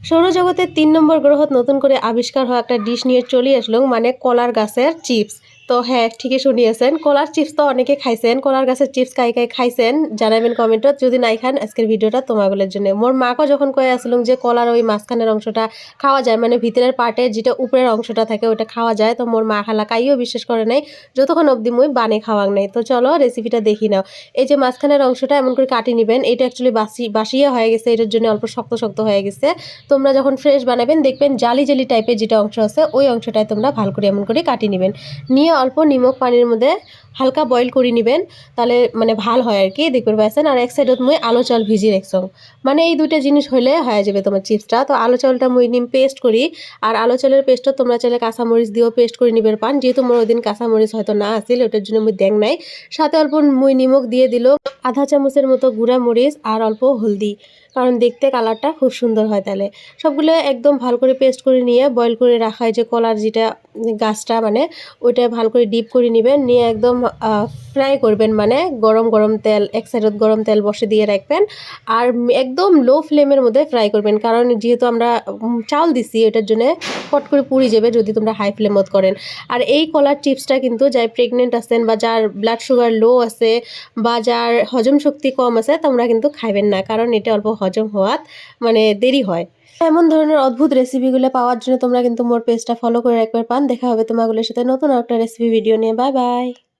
সৌরজগতের ৩ নম্বর গ্রহত নতুন করে আবিষ্কার হওয়া একটা ডিশ নিয়ে চলে আসলো, মানে কলার গাছের চিপস। তো হ্যাঁ, ঠিকই শুনিয়েছেন, কলার চিপস তো অনেকে খাইছেন। কলার গাছের চিপস কাই কাই খাইছেন জানাবেন কমেন্টত। যদি নাই খান, আজকের ভিডিওটা তোমাগুলোর জন্য। মোর মাকে যখন কয়ে আসলাম যে কলার ওই মাঝখানের অংশটা খাওয়া যায়, মানে ভিতরের পার্টে যেটা উপরের অংশটা থাকে ওটা খাওয়া যায়, তো মোর মা খালা কাইও বিশ্বাস করে নাই যতক্ষণ অবধি মুই বানে খাওয়াং নাই। তো চলো রেসিপিটা দেখি নাও। এই যে মাঝখানের অংশটা এমন করে কাটি নেবেন। এটা অ্যাকচুয়ালি বাসিয়া হয়ে গেছে, এটার জন্য অল্প শক্ত শক্ত হয়ে গেছে। তোমরা যখন ফ্রেশ বানাবেন দেখবেন জালি জালি টাইপের যেটা অংশ আছে ওই অংশটায় তোমরা ভালো করে এমন করে কাটিয়ে নেবেন। নিয়ে অল্প নিমক পানির মধ্যে হালকা বয়েল করে নেবেন, তাহলে মানে ভাল হয় আর কি, দেখবেন পাইছেন। আর এক সাইডত মুই আলো চাল ভিজি রাখছং, মানে এই দুইটা জিনিস হলে হয়ে যাবে তোমার চিপসটা। তো আলো চালটা মুই নিম পেস্ট করি, আর আলো চালের পেস্টটা তোমরা চাইলে কাঁচামরিচ দিয়েও পেস্ট করে নিবেন পান, যেহেতু মোর ওই দিন কাঁচামরিচ হয়তো না আসিল ওটার জন্য মুই দেখ নাই। সাথে অল্প মুই নিমক দিয়ে দিল আধা চামচের মতো গুঁড়া মরিচ আর অল্প হলদি, কারণ দেখতে কালারটা খুব সুন্দর হয়। তাহলে সবগুলো একদম ভালো করে পেস্ট করে নিয়ে বয়েল করে রাখা যে কলার যেটা গাছটা, মানে ওইটা ভালো করে ডিপ করে নেবেন। নিয়ে একদম ফ্রাই করবেন, মানে গরম গরম তেল, এক সাইডত গরম তেল বসে দিয়ে রাখবেন। আর একদম লো ফ্লেমের মধ্যে ফ্রাই করবেন, কারণ যেহেতু আমরা চাল দিছি এটার জন্য পট করে পুড়ে যাবে যদি তোমরা হাই ফ্লেমত করেন। আর এই কলার চিপসটা কিন্তু যাই প্রেগনেন্ট আছেন বা যার ব্লাড সুগার লো আছে বা যার হজম শক্তি কম আছে তোমরা কিন্তু খাইবেন না, কারণ এটা অল্প হজম হওয়াত মানে দেরি হয়। এমন ধরনের অদ্ভুত রেসিপিগুলো পাওয়ার জন্য তোমরা কিন্তু মোর পেজটা ফলো করে রাখবে পান। দেখা হবে তোমাগুলোর সাথে নতুন একটা রেসিপি ভিডিও নিয়ে। Bye bye.